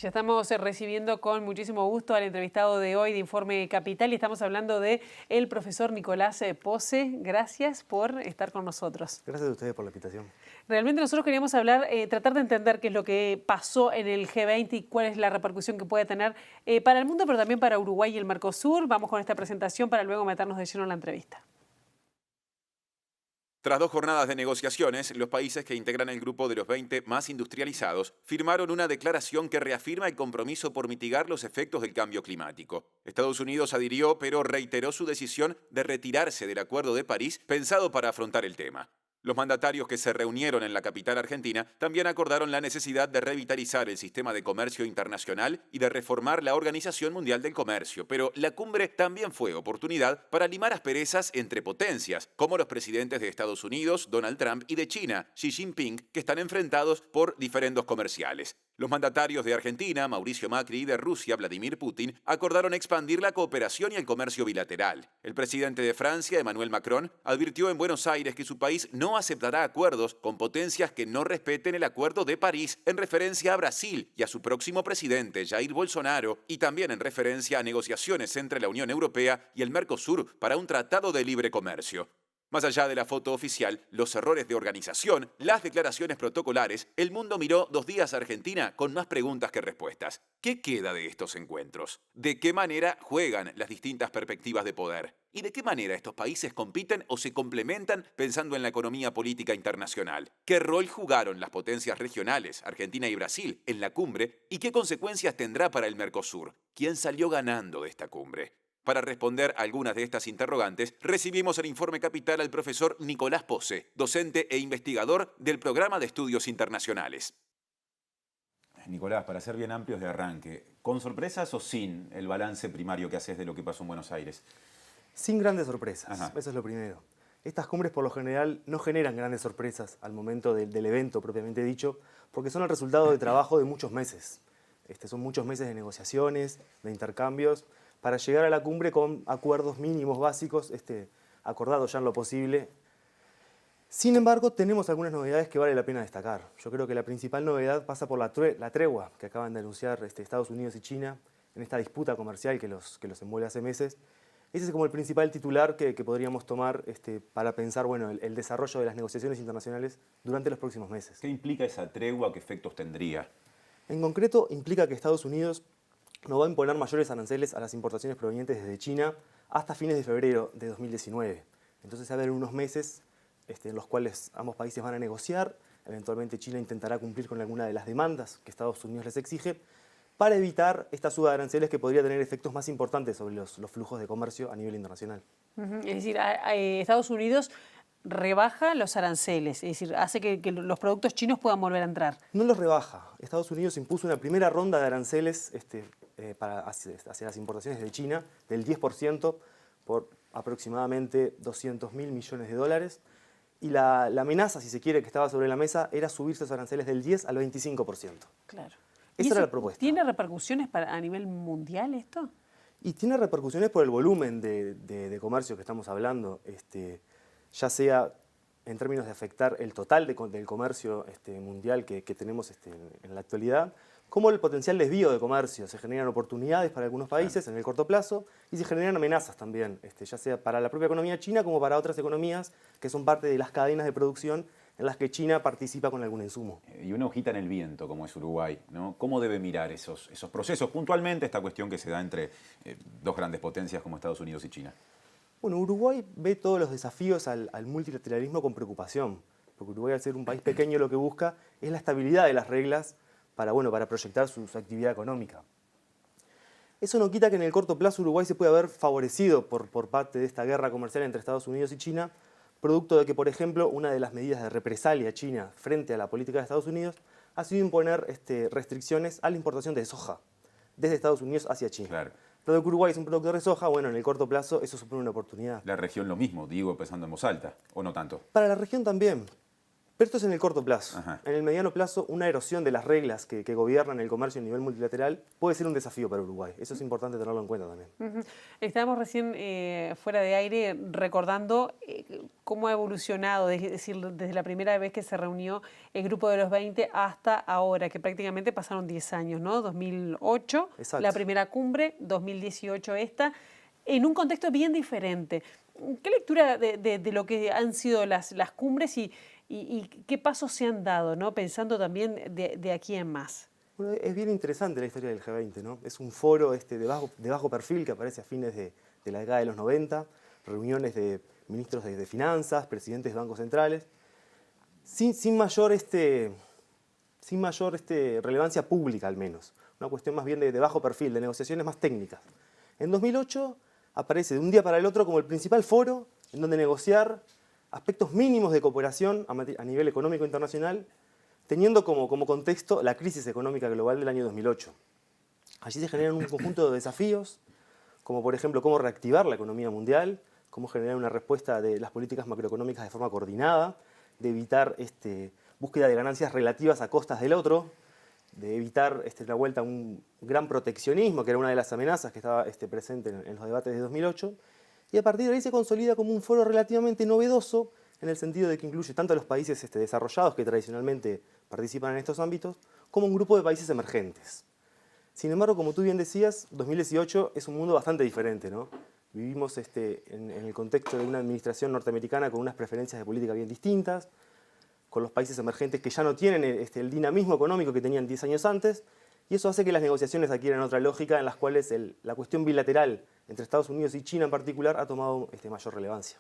Ya estamos recibiendo con muchísimo gusto al entrevistado de hoy de Informe Capital y estamos hablando de el profesor Nicolás Posse. Gracias por estar con nosotros. Gracias a ustedes por la invitación. Realmente nosotros queríamos hablar, tratar de entender qué es lo que pasó en el G20 y cuál es la repercusión que puede tener para el mundo, pero también para Uruguay y el Mercosur. Vamos con esta presentación para luego meternos de lleno en la entrevista. Tras 2 jornadas de negociaciones, los países que integran el grupo de los 20 más industrializados firmaron una declaración que reafirma el compromiso por mitigar los efectos del cambio climático. Estados Unidos adhirió, pero reiteró su decisión de retirarse del Acuerdo de París pensado para afrontar el tema. Los mandatarios que se reunieron en la capital argentina también acordaron la necesidad de revitalizar el sistema de comercio internacional y de reformar la Organización Mundial del Comercio, pero la cumbre también fue oportunidad para limar asperezas entre potencias, como los presidentes de Estados Unidos, Donald Trump, y de China, Xi Jinping, que están enfrentados por diferendos comerciales. Los mandatarios de Argentina, Mauricio Macri, y de Rusia, Vladimir Putin, acordaron expandir la cooperación y el comercio bilateral. El presidente de Francia, Emmanuel Macron, advirtió en Buenos Aires que su país no aceptará acuerdos con potencias que no respeten el Acuerdo de París, en referencia a Brasil y a su próximo presidente, Jair Bolsonaro, y también en referencia a negociaciones entre la Unión Europea y el Mercosur para un tratado de libre comercio. Más allá de la foto oficial, los errores de organización, las declaraciones protocolares, el mundo miró 2 días a Argentina con más preguntas que respuestas. ¿Qué queda de estos encuentros? ¿De qué manera juegan las distintas perspectivas de poder? ¿Y de qué manera estos países compiten o se complementan pensando en la economía política internacional? ¿Qué rol jugaron las potencias regionales, Argentina y Brasil, en la cumbre? ¿Y qué consecuencias tendrá para el Mercosur? ¿Quién salió ganando de esta cumbre? Para responder a algunas de estas interrogantes, recibimos el Informe Capital al profesor Nicolás Posse, docente e investigador del Programa de Estudios Internacionales. Nicolás, para ser bien amplios de arranque, ¿con sorpresas o sin el balance primario que haces de lo que pasó en Buenos Aires? Sin grandes sorpresas, Ajá. eso es lo primero. Estas cumbres por lo general no generan grandes sorpresas al momento del evento propiamente dicho, porque son el resultado de trabajo de muchos meses. Son muchos meses de negociaciones, de intercambios, para llegar a la cumbre con acuerdos mínimos básicos, acordados ya en lo posible. Sin embargo, tenemos algunas novedades que vale la pena destacar. Yo creo que la principal novedad pasa por la tregua que acaban de anunciar Estados Unidos y China en esta disputa comercial que los envuelve hace meses. Ese es como el principal titular que podríamos tomar para pensar bueno, el desarrollo de las negociaciones internacionales durante los próximos meses. ¿Qué implica esa tregua? ¿Qué efectos tendría? En concreto, implica que Estados Unidos no va a imponer mayores aranceles a las importaciones provenientes desde China hasta fines de febrero de 2019. Entonces va a haber unos meses en los cuales ambos países van a negociar. Eventualmente China intentará cumplir con alguna de las demandas que Estados Unidos les exige para evitar esta suba de aranceles que podría tener efectos más importantes sobre los flujos de comercio a nivel internacional. Es decir, Estados Unidos rebaja los aranceles, es decir, hace que los productos chinos puedan volver a entrar. No los rebaja. Estados Unidos impuso una primera ronda de aranceles hacia las importaciones de China del 10% por aproximadamente 200.000 millones de dólares. Y la amenaza, si se quiere, que estaba sobre la mesa era subir esos aranceles del 10 al 25%. Claro. Esa era la propuesta. ¿Tiene repercusiones a nivel mundial esto? Y tiene repercusiones por el volumen de comercio que estamos hablando, ya sea en términos de afectar el total del comercio mundial que tenemos en la actualidad, como el potencial desvío de comercio. Se generan oportunidades para algunos países en el corto plazo y se generan amenazas también, ya sea para la propia economía china como para otras economías que son parte de las cadenas de producción en las que China participa con algún insumo. Y una hojita en el viento, como es Uruguay, ¿no? ¿Cómo debe mirar esos procesos? Puntualmente esta cuestión que se da entre 2 grandes potencias como Estados Unidos y China. Bueno, Uruguay ve todos los desafíos al multilateralismo con preocupación, porque Uruguay, al ser un país pequeño, lo que busca es la estabilidad de las reglas para proyectar su actividad económica. Eso no quita que en el corto plazo Uruguay se pueda ver favorecido por parte de esta guerra comercial entre Estados Unidos y China, producto de que, por ejemplo, una de las medidas de represalia china frente a la política de Estados Unidos ha sido imponer restricciones a la importación de soja desde Estados Unidos hacia China. Claro. Dado que Uruguay es un productor de soja, bueno, en el corto plazo eso supone una oportunidad. La región lo mismo, digo pensando en voz alta, ¿o no tanto? Para la región también. Pero esto es en el corto plazo. Ajá. En el mediano plazo, una erosión de las reglas que gobiernan el comercio a nivel multilateral puede ser un desafío para Uruguay. Eso es importante tenerlo en cuenta también. Estábamos recién fuera de aire recordando cómo ha evolucionado, es decir, desde la primera vez que se reunió el Grupo de los 20 hasta ahora, que prácticamente pasaron 10 años, ¿no? 2008, Exacto. la primera cumbre, 2018 esta, en un contexto bien diferente. ¿Qué lectura de lo que han sido las cumbres y qué pasos se han dado, ¿no? Pensando también de aquí en más? Bueno, es bien interesante la historia del G20, ¿no? Es un foro de bajo perfil que aparece a fines de la década de los 90, reuniones de ministros de finanzas, presidentes de bancos centrales, sin mayor relevancia pública al menos. Una cuestión más bien de bajo perfil, de negociaciones más técnicas. En 2008 aparece de un día para el otro como el principal foro en donde negociar aspectos mínimos de cooperación a nivel económico internacional, teniendo como contexto la crisis económica global del año 2008. Allí se generan un conjunto de desafíos, como por ejemplo cómo reactivar la economía mundial, cómo generar una respuesta de las políticas macroeconómicas de forma coordinada, de evitar búsqueda de ganancias relativas a costas del otro, de evitar la vuelta a un gran proteccionismo, que era una de las amenazas que estaba presente en los debates de 2008, y a partir de ahí se consolida como un foro relativamente novedoso, en el sentido de que incluye tanto a los países desarrollados que tradicionalmente participan en estos ámbitos, como un grupo de países emergentes. Sin embargo, como tú bien decías, 2018 es un mundo bastante diferente, ¿no? Vivimos en el contexto de una administración norteamericana con unas preferencias de política bien distintas, con los países emergentes que ya no tienen el dinamismo económico que tenían 10 años antes, y eso hace que las negociaciones adquieran otra lógica en las cuales la cuestión bilateral entre Estados Unidos y China en particular ha tomado mayor relevancia.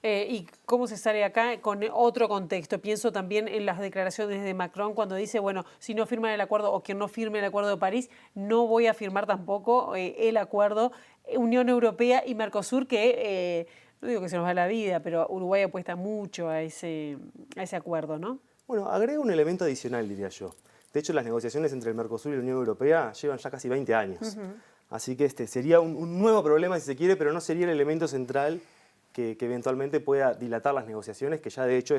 ¿Y cómo se sale acá con otro contexto? Pienso también en las declaraciones de Macron cuando dice, bueno, si no firman el acuerdo o quien no firme el acuerdo de París, no voy a firmar tampoco el acuerdo Unión Europea y Mercosur, que no digo que se nos va la vida, pero Uruguay apuesta mucho a ese acuerdo, ¿no? Bueno, agrega un elemento adicional, diría yo. De hecho, las negociaciones entre el Mercosur y la Unión Europea llevan ya casi 20 años. Así que sería un nuevo problema, si se quiere, pero no sería el elemento central que eventualmente pueda dilatar las negociaciones, que ya de hecho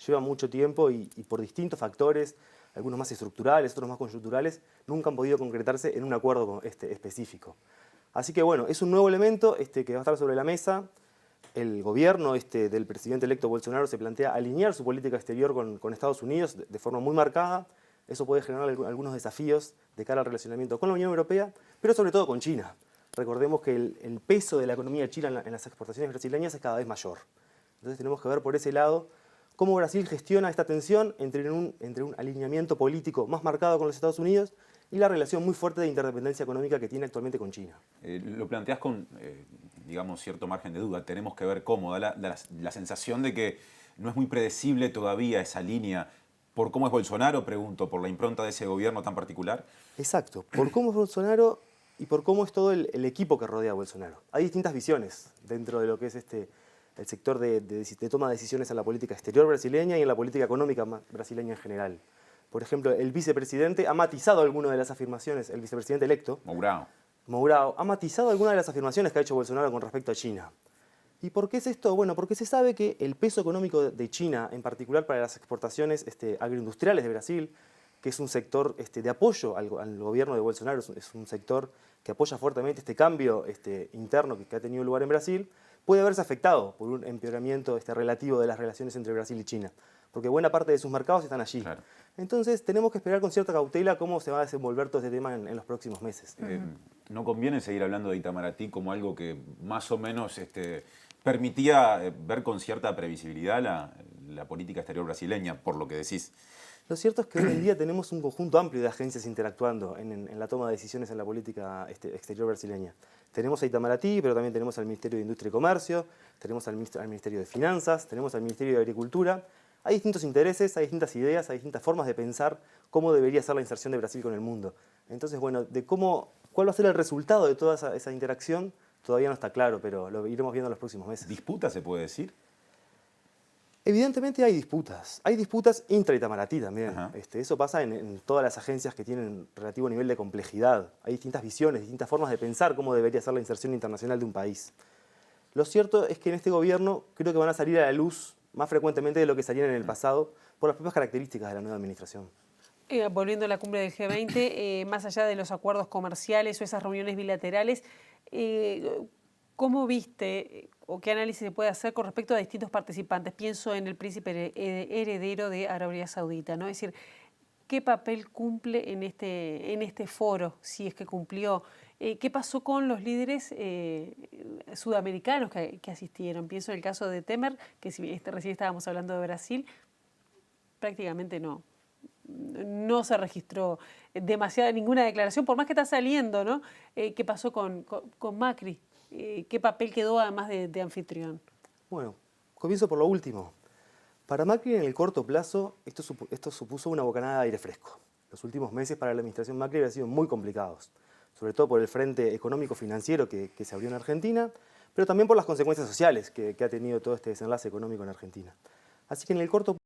lleva mucho tiempo y por distintos factores, algunos más estructurales, otros más coyunturales, nunca han podido concretarse en un acuerdo específico. Así que bueno, es un nuevo elemento que va a estar sobre la mesa. El gobierno del presidente electo Bolsonaro se plantea alinear su política exterior con Estados Unidos de forma muy marcada. Eso puede generar algunos desafíos de cara al relacionamiento con la Unión Europea, pero sobre todo con China. Recordemos que el peso de la economía china en las exportaciones brasileñas es cada vez mayor. Entonces tenemos que ver por ese lado cómo Brasil gestiona esta tensión entre un alineamiento político más marcado con los Estados Unidos y la relación muy fuerte de interdependencia económica que tiene actualmente con China. Lo planteás con, digamos, cierto margen de duda. Tenemos que ver cómo. Da la sensación de que no es muy predecible todavía esa línea. ¿Por cómo es Bolsonaro, pregunto, por la impronta de ese gobierno tan particular? Exacto, por cómo es Bolsonaro y por cómo es todo el equipo que rodea a Bolsonaro. Hay distintas visiones dentro de lo que es el sector de toma de decisiones en la política exterior brasileña y en la política económica brasileña en general. Por ejemplo, el vicepresidente ha matizado algunas de las afirmaciones, el vicepresidente electo, Mourão, ha matizado algunas de las afirmaciones que ha hecho Bolsonaro con respecto a China. ¿Y por qué es esto? Bueno, porque se sabe que el peso económico de China, en particular para las exportaciones agroindustriales de Brasil, que es un sector de apoyo al gobierno de Bolsonaro, es un sector que apoya fuertemente este cambio interno que ha tenido lugar en Brasil, puede verse afectado por un empeoramiento relativo de las relaciones entre Brasil y China, porque buena parte de sus mercados están allí. Claro. Entonces tenemos que esperar con cierta cautela cómo se va a desenvolver todo este tema en los próximos meses. ¿No conviene seguir hablando de Itamaraty como algo que más o menos permitía ver con cierta previsibilidad la política exterior brasileña, por lo que decís? Lo cierto es que hoy en día tenemos un conjunto amplio de agencias interactuando en la toma de decisiones en la política exterior brasileña. Tenemos a Itamaraty, pero también tenemos al Ministerio de Industria y Comercio, tenemos al Ministerio de Finanzas, tenemos al Ministerio de Agricultura. Hay distintos intereses, hay distintas ideas, hay distintas formas de pensar cómo debería ser la inserción de Brasil con el mundo. Entonces, bueno, cuál va a ser el resultado de toda esa interacción todavía no está claro, pero lo iremos viendo en los próximos meses. ¿Disputa se puede decir? Evidentemente hay disputas intra-Itamaraty también. Eso pasa en todas las agencias que tienen relativo nivel de complejidad. Hay distintas visiones, distintas formas de pensar cómo debería ser la inserción internacional de un país. Lo cierto es que en este gobierno creo que van a salir a la luz más frecuentemente de lo que salían en el pasado por las propias características de la nueva administración. Volviendo a la cumbre del G20, más allá de los acuerdos comerciales o esas reuniones bilaterales, ¿cómo viste o qué análisis se puede hacer con respecto a distintos participantes? Pienso en el príncipe heredero de Arabia Saudita, ¿no? Es decir, ¿qué papel cumple en este foro, si es que cumplió? ¿Qué pasó con los líderes sudamericanos que asistieron? Pienso en el caso de Temer, que si recién estábamos hablando de Brasil, prácticamente no se registró ninguna declaración, por más que está saliendo, ¿no? ¿Qué pasó con Macri? ¿Qué papel quedó además de anfitrión? Bueno, comienzo por lo último. Para Macri en el corto plazo esto supuso una bocanada de aire fresco. Los últimos meses para la administración Macri habían sido muy complicados, sobre todo por el frente económico-financiero que se abrió en Argentina, pero también por las consecuencias sociales que ha tenido todo este desenlace económico en Argentina. Así que en el corto